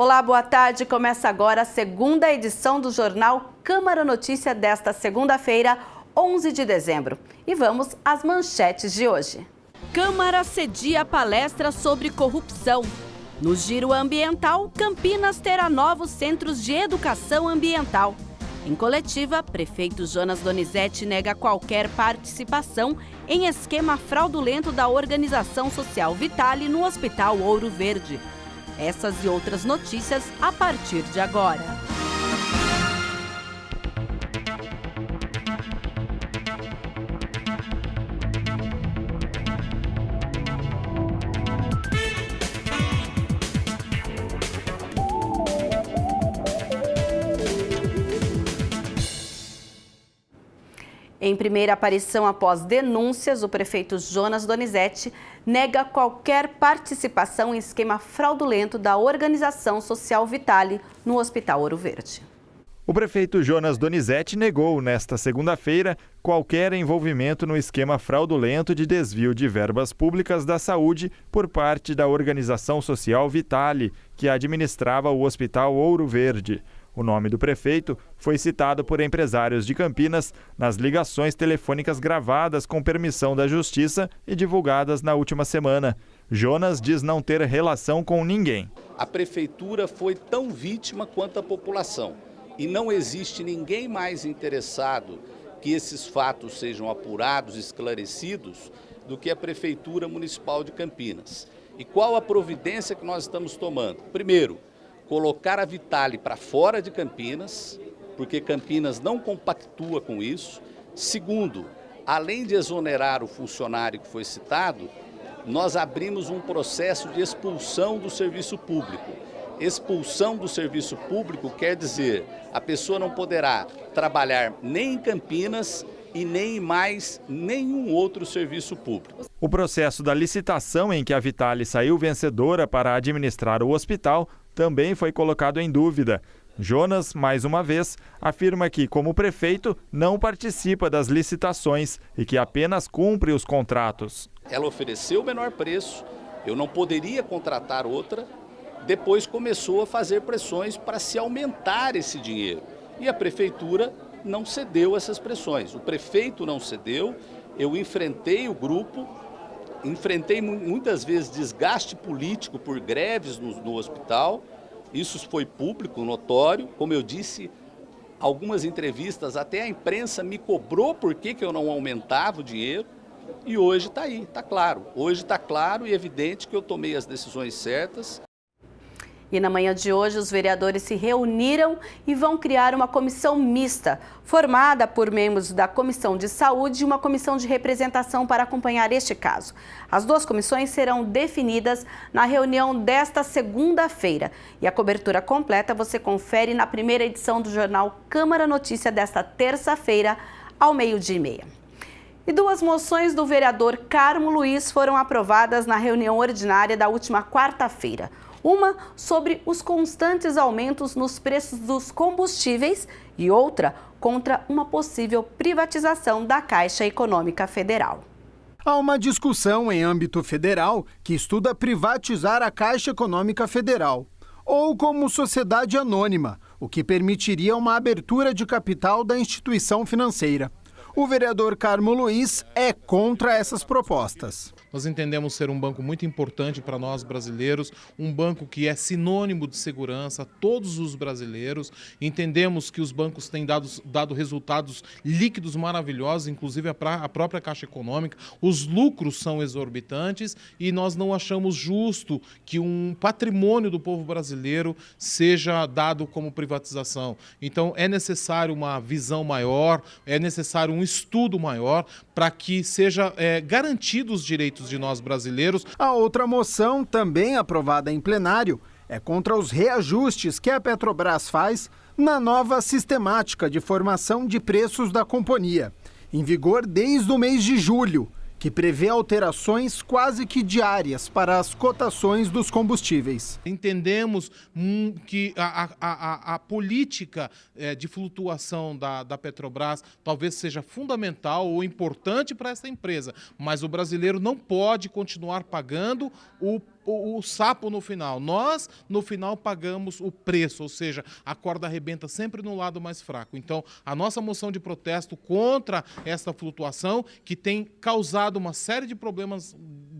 Olá, boa tarde. Começa agora a segunda edição do Jornal Câmara Notícia desta segunda-feira, 11 de dezembro. E vamos às manchetes de hoje. Câmara cedia palestra sobre corrupção. No giro ambiental, Campinas terá novos centros de educação ambiental. Em coletiva, prefeito Jonas Donizete nega qualquer participação em esquema fraudulento da organização social Vitale no Hospital Ouro Verde. Essas e outras notícias a partir de agora. Em primeira aparição após denúncias, o prefeito Jonas Donizete nega qualquer participação em esquema fraudulento da organização social Vitale no Hospital Ouro Verde. O prefeito Jonas Donizete negou nesta segunda-feira qualquer envolvimento no esquema fraudulento de desvio de verbas públicas da saúde por parte da organização social Vitale, que administrava o Hospital Ouro Verde. O nome do prefeito foi citado por empresários de Campinas nas ligações telefônicas gravadas com permissão da Justiça e divulgadas na última semana. Jonas diz não ter relação com ninguém. A prefeitura foi tão vítima quanto a população e não existe ninguém mais interessado que esses fatos sejam apurados, esclarecidos, do que a Prefeitura Municipal de Campinas. E qual a providência que nós estamos tomando? Primeiro, colocar a Vitale para fora de Campinas, porque Campinas não compactua com isso. Segundo, além de exonerar o funcionário que foi citado, nós abrimos um processo de expulsão do serviço público. Expulsão do serviço público quer dizer a pessoa não poderá trabalhar nem em Campinas e nem em mais nenhum outro serviço público. O processo da licitação em que a Vitale saiu vencedora para administrar o hospital também foi colocado em dúvida. Jonas, mais uma vez, afirma que, como prefeito, não participa das licitações e que apenas cumpre os contratos. Ela ofereceu o menor preço, eu não poderia contratar outra, depois começou a fazer pressões para se aumentar esse dinheiro. E a prefeitura não cedeu essas pressões. O prefeito não cedeu, eu enfrentei o grupo, enfrentei muitas vezes desgaste político por greves no hospital. Isso foi público, notório. Como eu disse, algumas entrevistas, até a imprensa me cobrou por que eu não aumentava o dinheiro. E hoje está aí, está claro. Hoje está claro e evidente que eu tomei as decisões certas. E na manhã de hoje, os vereadores se reuniram e vão criar uma comissão mista, formada por membros da Comissão de Saúde e uma comissão de representação para acompanhar este caso. As duas comissões serão definidas na reunião desta segunda-feira. E a cobertura completa você confere na primeira edição do Jornal Câmara Notícia desta terça-feira, ao 12h30. E duas moções do vereador Carmo Luiz foram aprovadas na reunião ordinária da última quarta-feira. Uma sobre os constantes aumentos nos preços dos combustíveis e outra contra uma possível privatização da Caixa Econômica Federal. Há uma discussão em âmbito federal que estuda privatizar a Caixa Econômica Federal, ou como sociedade anônima, o que permitiria uma abertura de capital da instituição financeira. O vereador Carmo Luiz é contra essas propostas. Nós entendemos ser um banco muito importante para nós brasileiros, um banco que é sinônimo de segurança a todos os brasileiros. Entendemos que os bancos têm dado resultados líquidos maravilhosos, inclusive a própria Caixa Econômica. Os lucros são exorbitantes e nós não achamos justo que um patrimônio do povo brasileiro seja dado como privatização. Então é necessário uma visão maior, é necessário um estudo maior para que seja garantido os direitos de nós brasileiros. A outra moção, também aprovada em plenário, é contra os reajustes que a Petrobras faz na nova sistemática de formação de preços da companhia, em vigor desde o mês de julho, que prevê alterações quase que diárias para as cotações dos combustíveis. Entendemos que a política de flutuação da Petrobras talvez seja fundamental ou importante para essa empresa, mas o brasileiro não pode continuar pagando o sapo no final. Nós, no final, pagamos o preço, ou seja, a corda arrebenta sempre no lado mais fraco. Então, a nossa moção de protesto contra essa flutuação, que tem causado uma série de problemas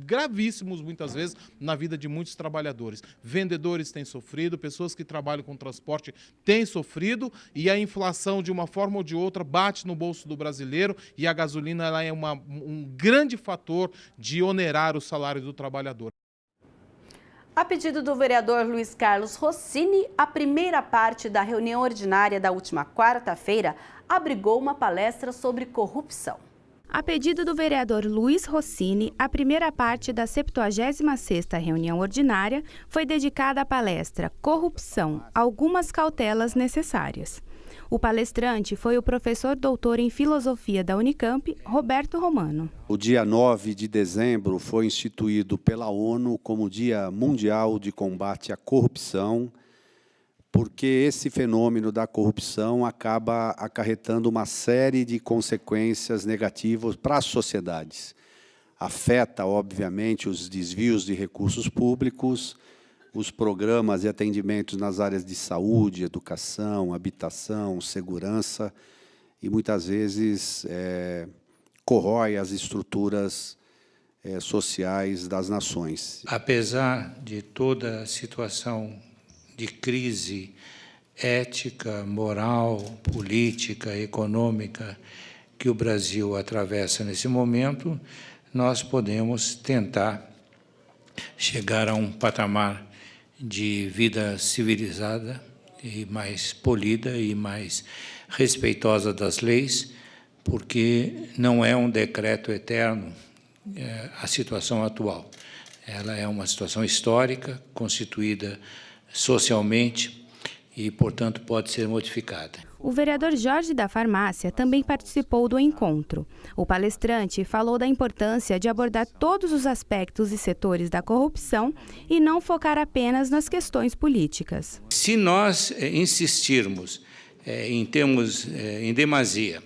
gravíssimos, muitas vezes, na vida de muitos trabalhadores. Vendedores têm sofrido, pessoas que trabalham com transporte têm sofrido, e a inflação, de uma forma ou de outra, bate no bolso do brasileiro, e a gasolina ela é um grande fator de onerar o salário do trabalhador. A pedido do vereador Luiz Carlos Rossini, a primeira parte da reunião ordinária da última quarta-feira abrigou uma palestra sobre corrupção. A pedido do vereador Luiz Rossini, a primeira parte da 76ª reunião ordinária foi dedicada à palestra Corrupção, algumas cautelas necessárias. O palestrante foi o professor doutor em filosofia da Unicamp, Roberto Romano. O dia 9 de dezembro foi instituído pela ONU como Dia Mundial de Combate à Corrupção, porque esse fenômeno da corrupção acaba acarretando uma série de consequências negativas para as sociedades. Afeta, obviamente, os desvios de recursos públicos, os programas e atendimentos nas áreas de saúde, educação, habitação, segurança, e muitas vezes corrói as estruturas sociais das nações. Apesar de toda a situação de crise ética, moral, política, econômica que o Brasil atravessa nesse momento, nós podemos tentar chegar a um patamar de vida civilizada e mais polida e mais respeitosa das leis, porque não é um decreto eterno a situação atual. Ela é uma situação histórica, constituída socialmente e, portanto, pode ser modificada. O vereador Jorge da Farmácia também participou do encontro. O palestrante falou da importância de abordar todos os aspectos e setores da corrupção e não focar apenas nas questões políticas. Se nós insistirmos em demasia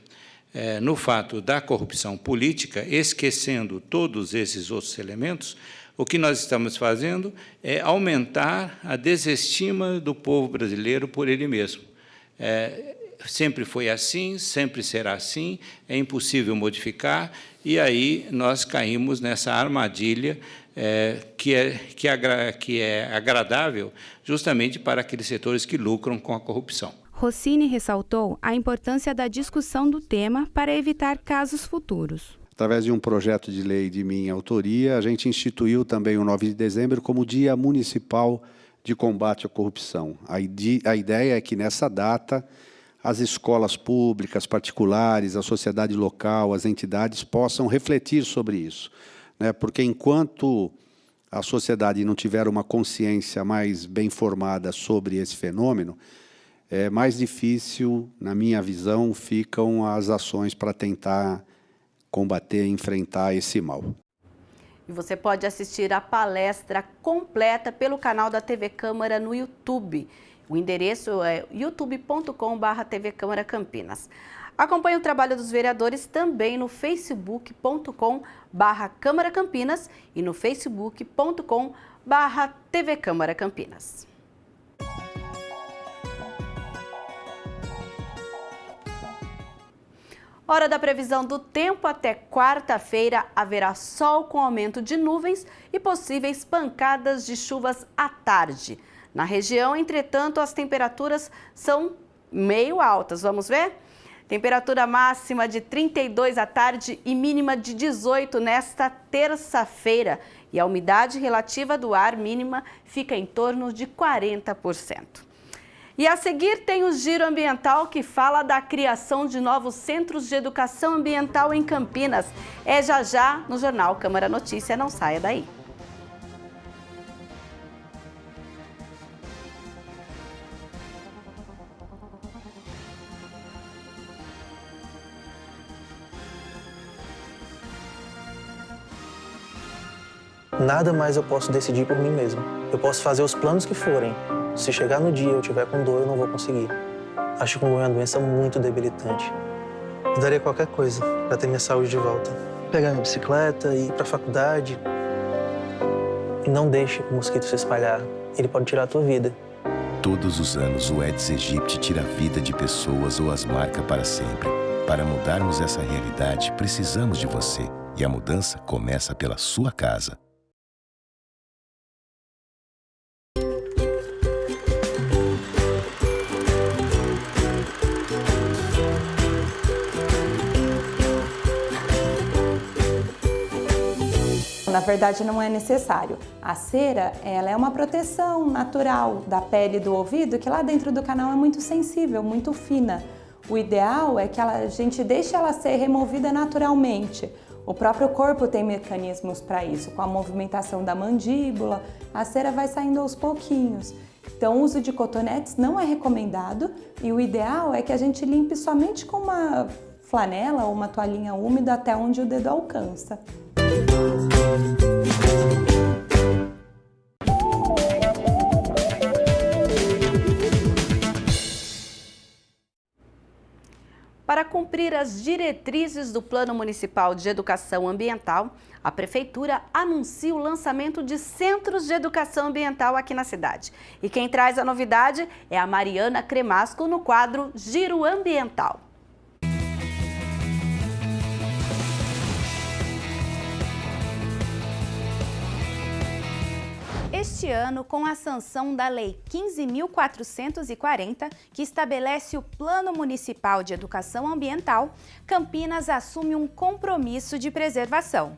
no fato da corrupção política, esquecendo todos esses outros elementos, o que nós estamos fazendo é aumentar a desestima do povo brasileiro por ele mesmo. Sempre foi assim, sempre será assim, é impossível modificar, e aí nós caímos nessa armadilha que é agradável justamente para aqueles setores que lucram com a corrupção. Rossini ressaltou a importância da discussão do tema para evitar casos futuros. Através de um projeto de lei de minha autoria, a gente instituiu também o 9 de dezembro como Dia Municipal de Combate à Corrupção. A ideia é que, nessa data, as escolas públicas, particulares, a sociedade local, as entidades possam refletir sobre isso, né? Porque enquanto a sociedade não tiver uma consciência mais bem formada sobre esse fenômeno, é mais difícil, na minha visão, ficam as ações para tentar combater e enfrentar esse mal. E você pode assistir a palestra completa pelo canal da TV Câmara no YouTube. O endereço é youtube.com/TV Câmara Campinas. Acompanhe o trabalho dos vereadores também no facebook.com/Câmara Campinas e no facebook.com/TV Câmara Campinas. Hora da previsão do tempo. Até quarta-feira haverá sol com aumento de nuvens e possíveis pancadas de chuvas à tarde. Na região, entretanto, as temperaturas são meio altas. Vamos ver? Temperatura máxima de 32 à tarde e mínima de 18 nesta terça-feira. E a umidade relativa do ar mínima fica em torno de 40%. E a seguir tem o Giro Ambiental, que fala da criação de novos centros de educação ambiental em Campinas. É já no Jornal Câmara Notícia, não saia daí. Nada mais eu posso decidir por mim mesmo. Eu posso fazer os planos que forem. Se chegar no dia e eu tiver com dor, eu não vou conseguir. A chikungunya é uma doença muito debilitante. Eu daria qualquer coisa para ter minha saúde de volta. Pegar minha bicicleta e ir para a faculdade. E não deixe o mosquito se espalhar, ele pode tirar a tua vida. Todos os anos, o Aedes aegypti tira a vida de pessoas ou as marca para sempre. Para mudarmos essa realidade, precisamos de você. E a mudança começa pela sua casa. Na verdade, não é necessário. A cera, ela é uma proteção natural da pele do ouvido, que lá dentro do canal é muito sensível, muito fina. O ideal é que a gente deixe ela ser removida naturalmente. O próprio corpo tem mecanismos para isso, com a movimentação da mandíbula, a cera vai saindo aos pouquinhos. Então, o uso de cotonetes não é recomendado e o ideal é que a gente limpe somente com uma flanela ou uma toalhinha úmida até onde o dedo alcança. Para cumprir as diretrizes do Plano Municipal de Educação Ambiental, a Prefeitura anuncia o lançamento de centros de educação ambiental aqui na cidade. E quem traz a novidade é a Mariana Cremasco no quadro Giro Ambiental. Este ano, com a sanção da Lei 15.440, que estabelece o Plano Municipal de Educação Ambiental, Campinas assume um compromisso de preservação.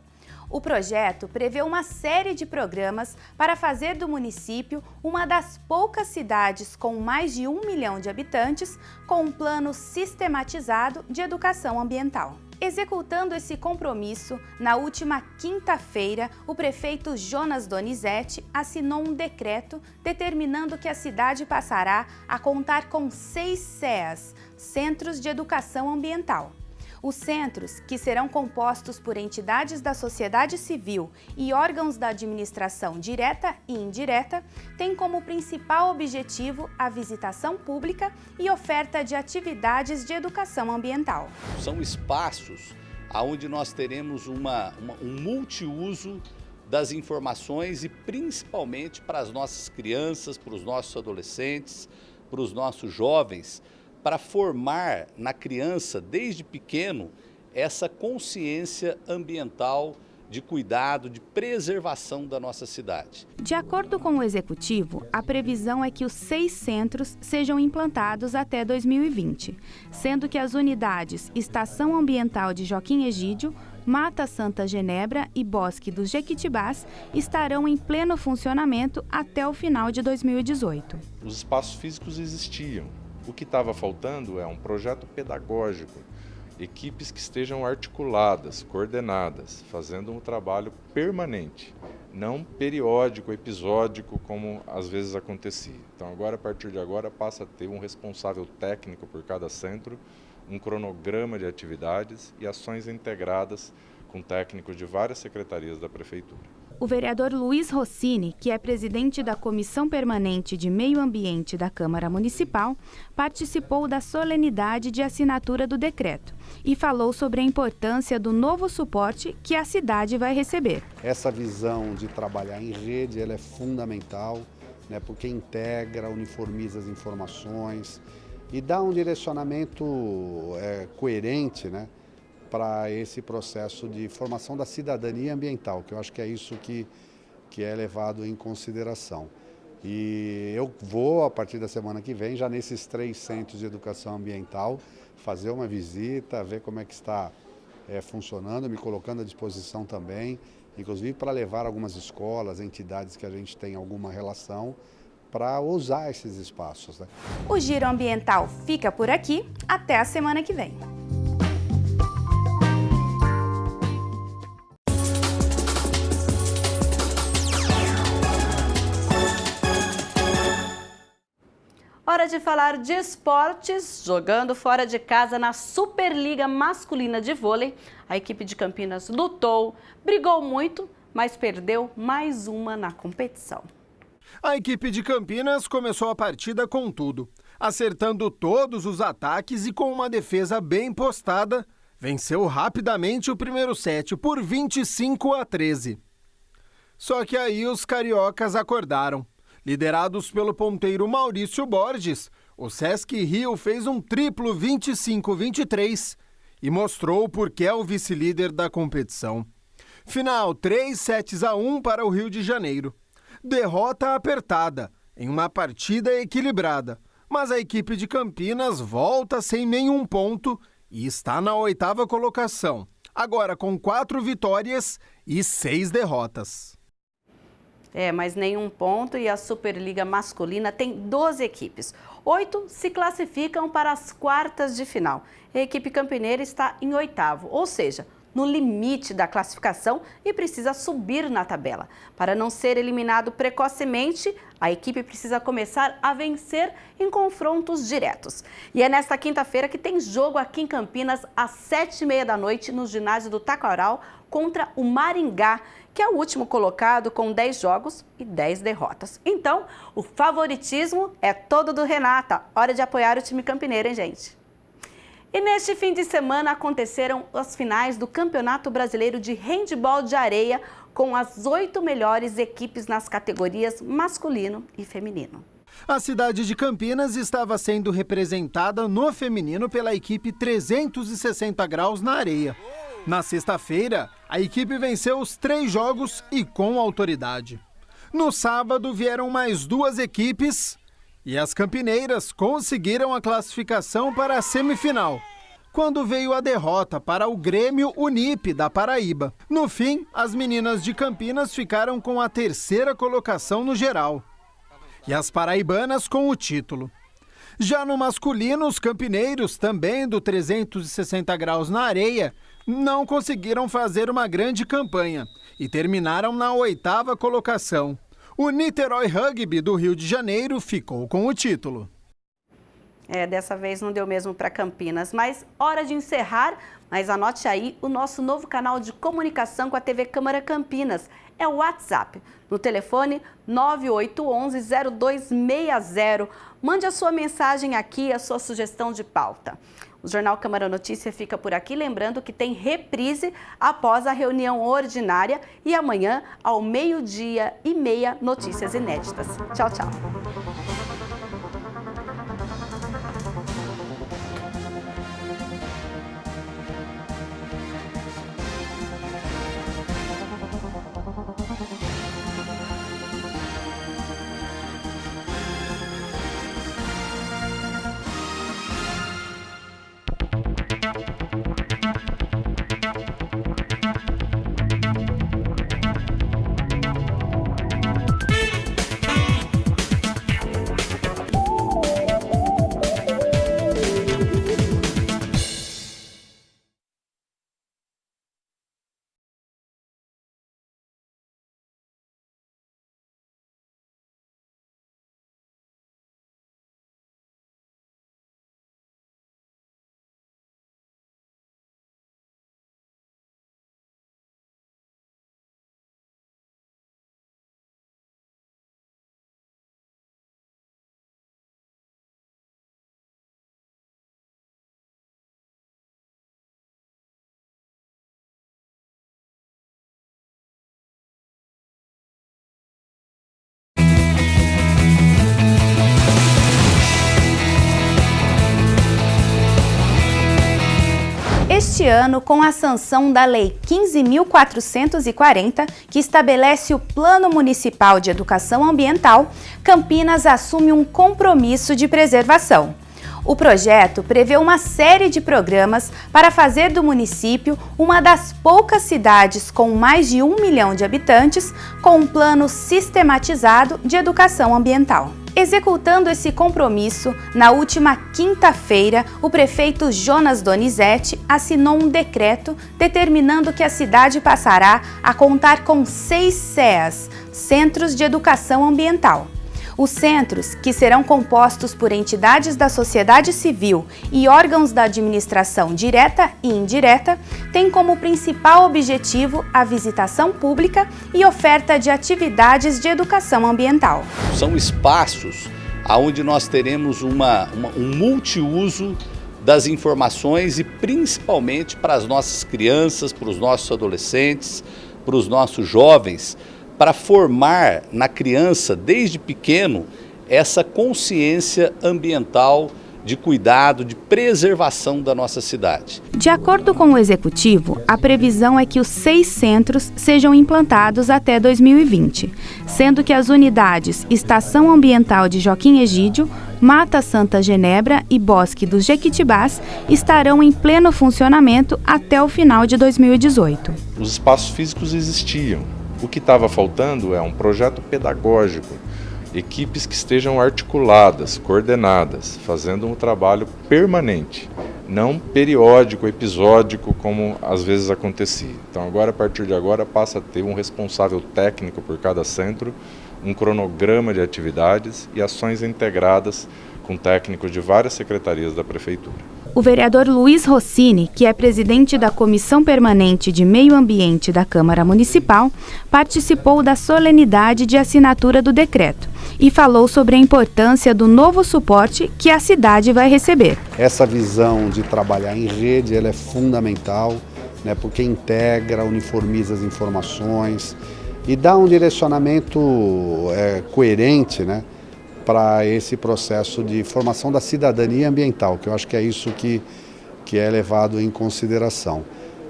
O projeto prevê uma série de programas para fazer do município uma das poucas cidades com mais de 1 milhão de habitantes com um plano sistematizado de educação ambiental. Executando esse compromisso, na última quinta-feira, o prefeito Jonas Donizete assinou um decreto determinando que a cidade passará a contar com 6 CEAs, Centros de Educação Ambiental. Os centros, que serão compostos por entidades da sociedade civil e órgãos da administração direta e indireta, têm como principal objetivo a visitação pública e oferta de atividades de educação ambiental. São espaços onde nós teremos um multiuso das informações e principalmente para as nossas crianças, para os nossos adolescentes, para os nossos jovens, para formar na criança, desde pequeno, essa consciência ambiental de cuidado, de preservação da nossa cidade. De acordo com o Executivo, a previsão é que os 6 centros sejam implantados até 2020, sendo que as unidades Estação Ambiental de Joaquim Egídio, Mata Santa Genebra e Bosque dos Jequitibás estarão em pleno funcionamento até o final de 2018. Os espaços físicos existiam. O que estava faltando é um projeto pedagógico, equipes que estejam articuladas, coordenadas, fazendo um trabalho permanente, não periódico, episódico, como às vezes acontecia. Então agora, a partir de agora, passa a ter um responsável técnico por cada centro, um cronograma de atividades e ações integradas com técnicos de várias secretarias da Prefeitura. O vereador Luiz Rossini, que é presidente da Comissão Permanente de Meio Ambiente da Câmara Municipal, participou da solenidade de assinatura do decreto e falou sobre a importância do novo suporte que a cidade vai receber. Essa visão de trabalhar em rede ela é fundamental, né, porque integra, uniformiza as informações e dá um direcionamento coerente, né, para esse processo de formação da cidadania ambiental, que eu acho que é isso que é levado em consideração. E eu vou, a partir da semana que vem, já nesses 3 centros de educação ambiental, fazer uma visita, ver como é que está funcionando, me colocando à disposição também, inclusive para levar algumas escolas, entidades que a gente tem alguma relação, para usar esses espaços, né? O Giro Ambiental fica por aqui, até a semana que vem. Hora de falar de esportes. Jogando fora de casa na Superliga Masculina de Vôlei, a equipe de Campinas lutou, brigou muito, mas perdeu mais uma na competição. A equipe de Campinas começou a partida com tudo, acertando todos os ataques e com uma defesa bem postada, venceu rapidamente o primeiro set por 25-13. Só que aí os cariocas acordaram. Liderados pelo ponteiro Maurício Borges, o Sesc Rio fez um triplo 25-23 e mostrou por que é o vice-líder da competição. Final 3-1 para o Rio de Janeiro. Derrota apertada, em uma partida equilibrada, mas a equipe de Campinas volta sem nenhum ponto e está na 8ª colocação, agora com 4 vitórias e 6 derrotas. Mas nenhum ponto, e a Superliga Masculina tem 12 equipes. 8 se classificam para as quartas de final. A equipe campineira está em 8º, ou seja, no limite da classificação e precisa subir na tabela. Para não ser eliminado precocemente, a equipe precisa começar a vencer em confrontos diretos. E é nesta quinta-feira que tem jogo aqui em Campinas, às 7h30 da noite, no ginásio do Taquaral, contra o Maringá, que é o último colocado com 10 jogos e 10 derrotas. Então, o favoritismo é todo do Renata. Hora de apoiar o time campineiro, hein, gente? E neste fim de semana aconteceram as finais do Campeonato Brasileiro de Handebol de Areia, com as 8 melhores equipes nas categorias masculino e feminino. A cidade de Campinas estava sendo representada no feminino pela equipe 360 graus na areia. Na sexta-feira, a equipe venceu os 3 jogos e com autoridade. No sábado vieram mais 2 equipes e as campineiras conseguiram a classificação para a semifinal, quando veio a derrota para o Grêmio Unip da Paraíba. No fim, as meninas de Campinas ficaram com a 3ª colocação no geral e as paraibanas com o título. Já no masculino, os campineiros, também do 360 graus na areia, não conseguiram fazer uma grande campanha e terminaram na 8ª colocação. O Niterói Rugby do Rio de Janeiro ficou com o título. Dessa vez não deu mesmo para Campinas, mas hora de encerrar. Mas anote aí o nosso novo canal de comunicação com a TV Câmara Campinas. É o WhatsApp, no telefone 9811-0260. Mande a sua mensagem aqui, a sua sugestão de pauta. O Jornal Câmara Notícia fica por aqui, lembrando que tem reprise após a reunião ordinária e amanhã, ao 12h30, notícias inéditas. Tchau, tchau. Este ano, com a sanção da Lei 15.440, que estabelece o Plano Municipal de Educação Ambiental, Campinas assume um compromisso de preservação. O projeto prevê uma série de programas para fazer do município uma das poucas cidades com mais de 1 milhão de habitantes com um plano sistematizado de educação ambiental. Executando esse compromisso, na última quinta-feira, o prefeito Jonas Donizete assinou um decreto determinando que a cidade passará a contar com 6 CEAs, Centros de Educação Ambiental. Os centros, que serão compostos por entidades da sociedade civil e órgãos da administração direta e indireta, têm como principal objetivo a visitação pública e oferta de atividades de educação ambiental. São espaços onde nós teremos um multiuso das informações e principalmente para as nossas crianças, para os nossos adolescentes, para os nossos jovens, para formar na criança, desde pequeno, essa consciência ambiental de cuidado, de preservação da nossa cidade. De acordo com o Executivo, a previsão é que os 6 centros sejam implantados até 2020, sendo que as unidades Estação Ambiental de Joaquim Egídio, Mata Santa Genebra e Bosque dos Jequitibás estarão em pleno funcionamento até o final de 2018. Os espaços físicos existiam. O que estava faltando é um projeto pedagógico, equipes que estejam articuladas, coordenadas, fazendo um trabalho permanente, não periódico, episódico, como às vezes acontecia. Então agora, a partir de agora, passa a ter um responsável técnico por cada centro, um cronograma de atividades e ações integradas com técnicos de várias secretarias da Prefeitura. O vereador Luiz Rossini, que é presidente da Comissão Permanente de Meio Ambiente da Câmara Municipal, participou da solenidade de assinatura do decreto e falou sobre a importância do novo suporte que a cidade vai receber. Essa visão de trabalhar em rede ela é fundamental, né, porque integra, uniformiza as informações e dá um direcionamento coerente, né, para esse processo de formação da cidadania ambiental, que eu acho que é isso que é levado em consideração.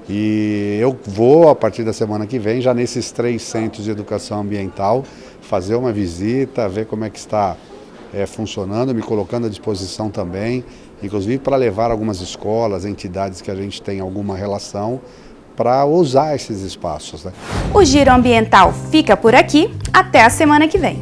E eu vou, a partir da semana que vem, já nesses 3 centros de educação ambiental, fazer uma visita, ver como é que está funcionando, me colocando à disposição também, inclusive para levar algumas escolas, entidades que a gente tem alguma relação, para usar esses espaços, né? O Giro Ambiental fica por aqui, até a semana que vem.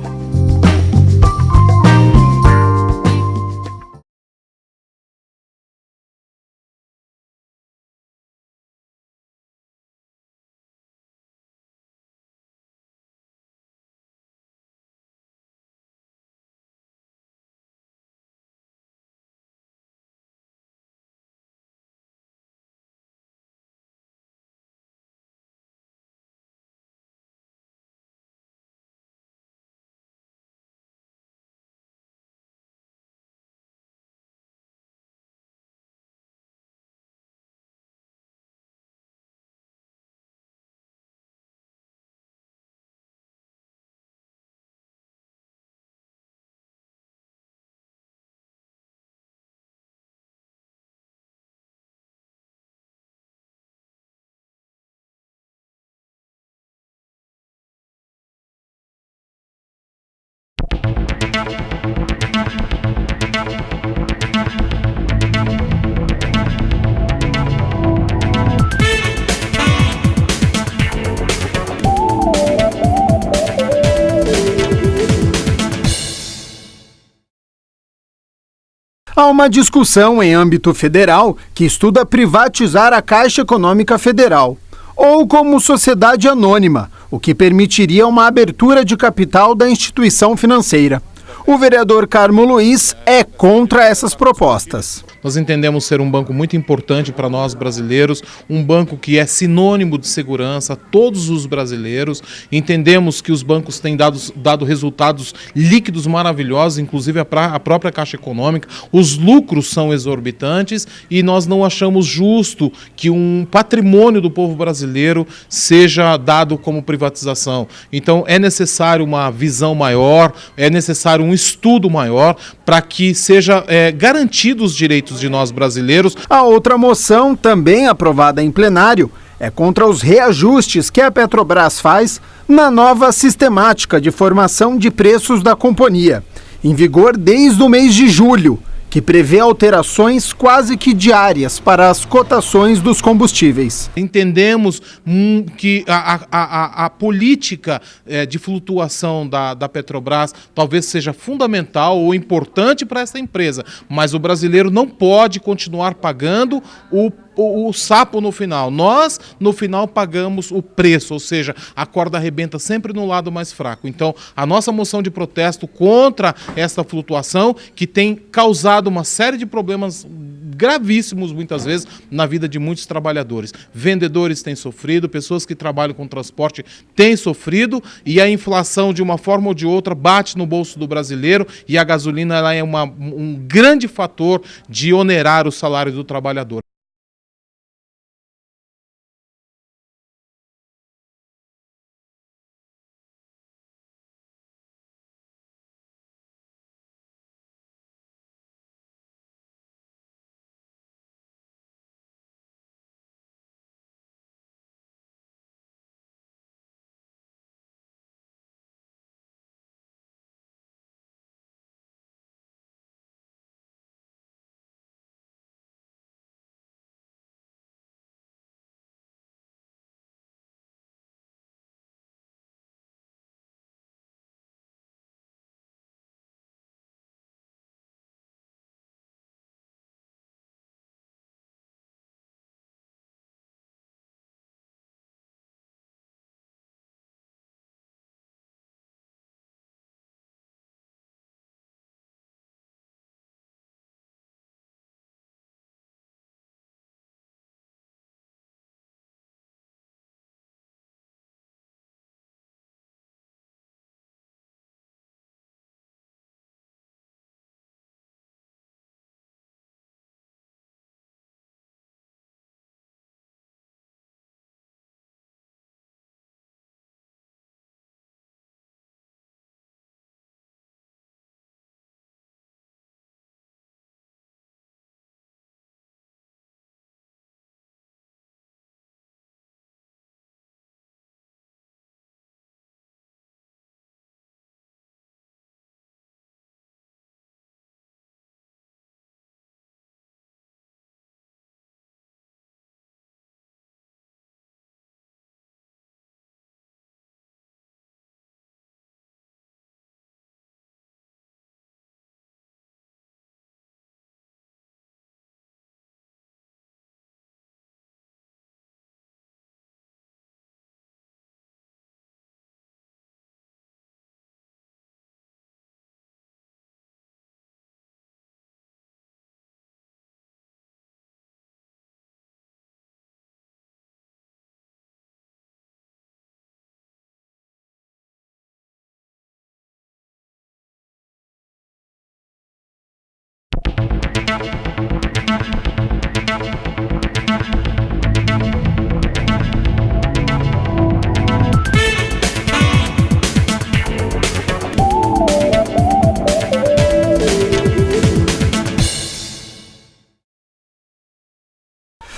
Há uma discussão em âmbito federal que estuda privatizar a Caixa Econômica Federal, ou como sociedade anônima, o que permitiria uma abertura de capital da instituição financeira. O vereador Carmo Luiz é contra essas propostas. Nós entendemos ser um banco muito importante para nós brasileiros, um banco que é sinônimo de segurança a todos os brasileiros. Entendemos que os bancos têm dado resultados líquidos maravilhosos, inclusive a própria Caixa Econômica. Os lucros são exorbitantes e nós não achamos justo que um patrimônio do povo brasileiro seja dado como privatização. Então é necessário uma visão maior, é necessário um estudo maior para que seja garantido os direitos de nós brasileiros. A outra moção, também aprovada em plenário, é contra os reajustes que a Petrobras faz na nova sistemática de formação de preços da companhia, em vigor desde o mês de julho, que prevê alterações quase que diárias para as cotações dos combustíveis. Entendemos que a política de flutuação da Petrobras talvez seja fundamental ou importante para essa empresa, mas o brasileiro não pode continuar pagando o sapo no final. Nós, no final, pagamos o preço, ou seja, a corda arrebenta sempre no lado mais fraco. Então, a nossa moção de protesto contra essa flutuação, que tem causado uma série de problemas gravíssimos, muitas vezes, na vida de muitos trabalhadores. Vendedores têm sofrido, pessoas que trabalham com transporte têm sofrido, e a inflação, de uma forma ou de outra, bate no bolso do brasileiro, e a gasolina ela é um grande fator de onerar o salário do trabalhador.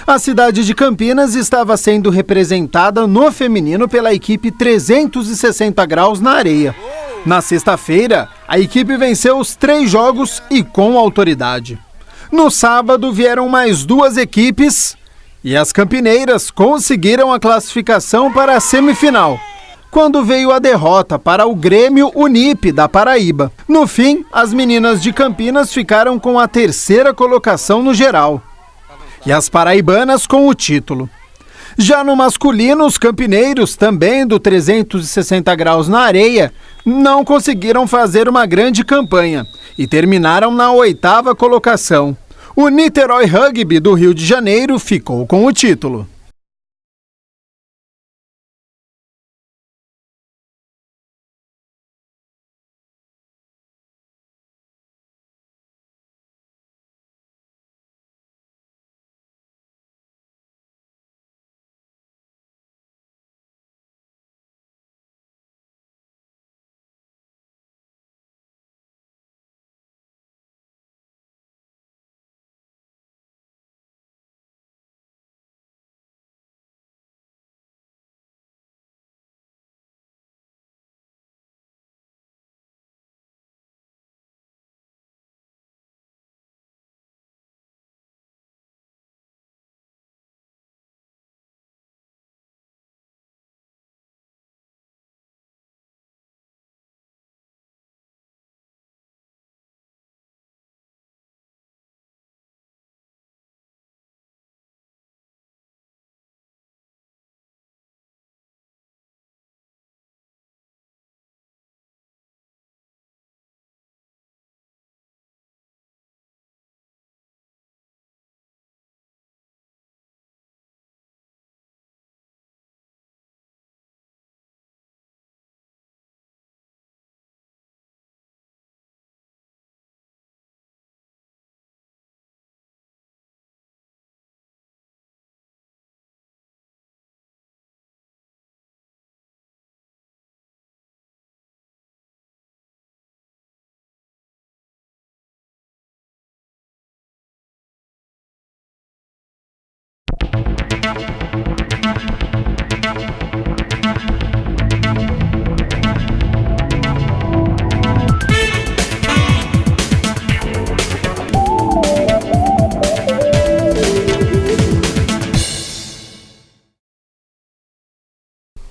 A cidade de Campinas estava sendo representada no feminino pela equipe 360 graus na areia. Na sexta-feira, a equipe venceu os 3 jogos e com autoridade. No sábado vieram mais 2 equipes e as campineiras conseguiram a classificação para a semifinal, quando veio a derrota para o Grêmio Unip da Paraíba. No fim, as meninas de Campinas ficaram com a 3ª colocação no geral e as paraibanas com o título. Já no masculino, os campineiros, também do 360 graus na areia, não conseguiram fazer uma grande campanha e terminaram na 8ª colocação. O Niterói Rugby do Rio de Janeiro ficou com o título.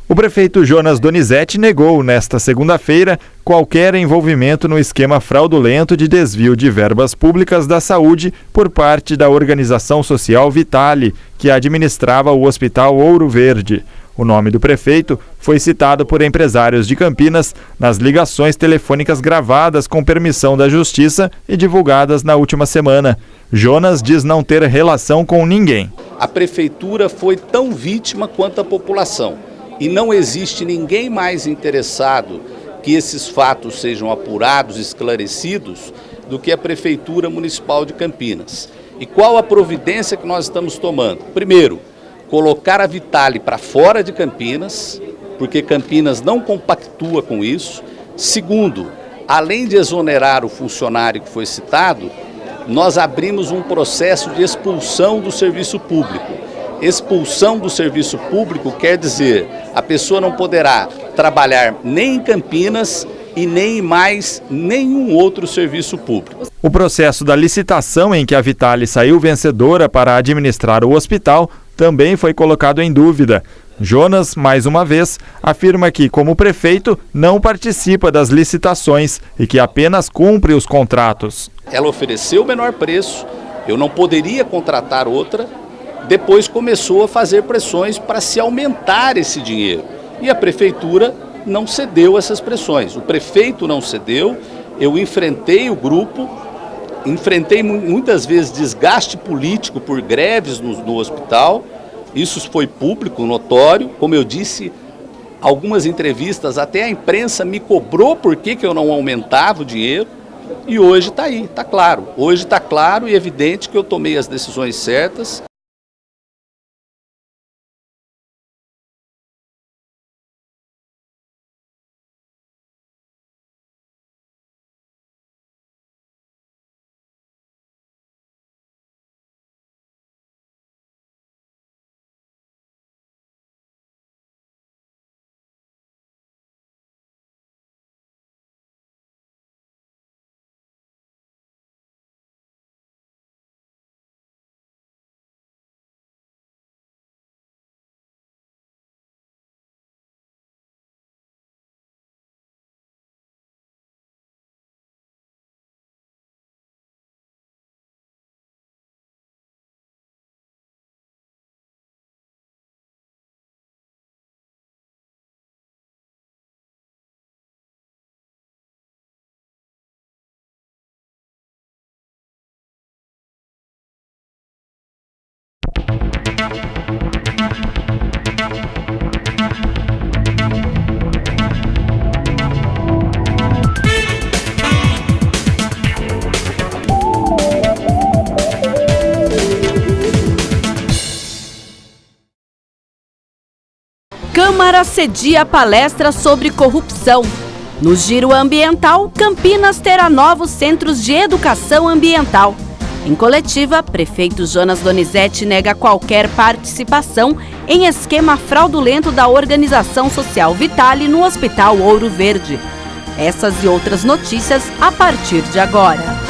O prefeito Jonas Donizete negou nesta segunda-feira qualquer envolvimento no esquema fraudulento de desvio de verbas públicas da saúde por parte da organização social Vitale, que administrava o Hospital Ouro Verde. O nome do prefeito foi citado por empresários de Campinas nas ligações telefônicas gravadas com permissão da Justiça e divulgadas na última semana. Jonas diz não ter relação com ninguém. A prefeitura foi tão vítima quanto a população. E não existe ninguém mais interessado que esses fatos sejam apurados, esclarecidos, do que a Prefeitura Municipal de Campinas. E qual a providência que nós estamos tomando? Primeiro, colocar a Vitale para fora de Campinas, porque Campinas não compactua com isso. Segundo, além de exonerar o funcionário que foi citado, nós abrimos um processo de expulsão do serviço público. Expulsão do serviço público quer dizer a pessoa não poderá trabalhar nem em Campinas e nem em mais nenhum outro serviço público. O processo da licitação em que a Vitale saiu vencedora para administrar o hospital também foi colocado em dúvida. Jonas, mais uma vez, afirma que, como prefeito, não participa das licitações e que apenas cumpre os contratos. Ela ofereceu o menor preço, eu não poderia contratar outra. Depois começou a fazer pressões para se aumentar esse dinheiro. E a prefeitura não cedeu essas pressões. O prefeito não cedeu, eu enfrentei o grupo, enfrentei muitas vezes desgaste político por greves no hospital. Isso foi público, notório. Como eu disse, algumas entrevistas, até a imprensa me cobrou por que eu não aumentava o dinheiro. E hoje está aí, está claro. Hoje está claro e evidente que eu tomei as decisões certas. Prefeitura cedia palestra sobre corrupção. No Giro Ambiental, Campinas terá novos centros de educação ambiental. Em coletiva, prefeito Jonas Donizete nega qualquer participação em esquema fraudulento da organização social Vitale no Hospital Ouro Verde. Essas e outras notícias a partir de agora.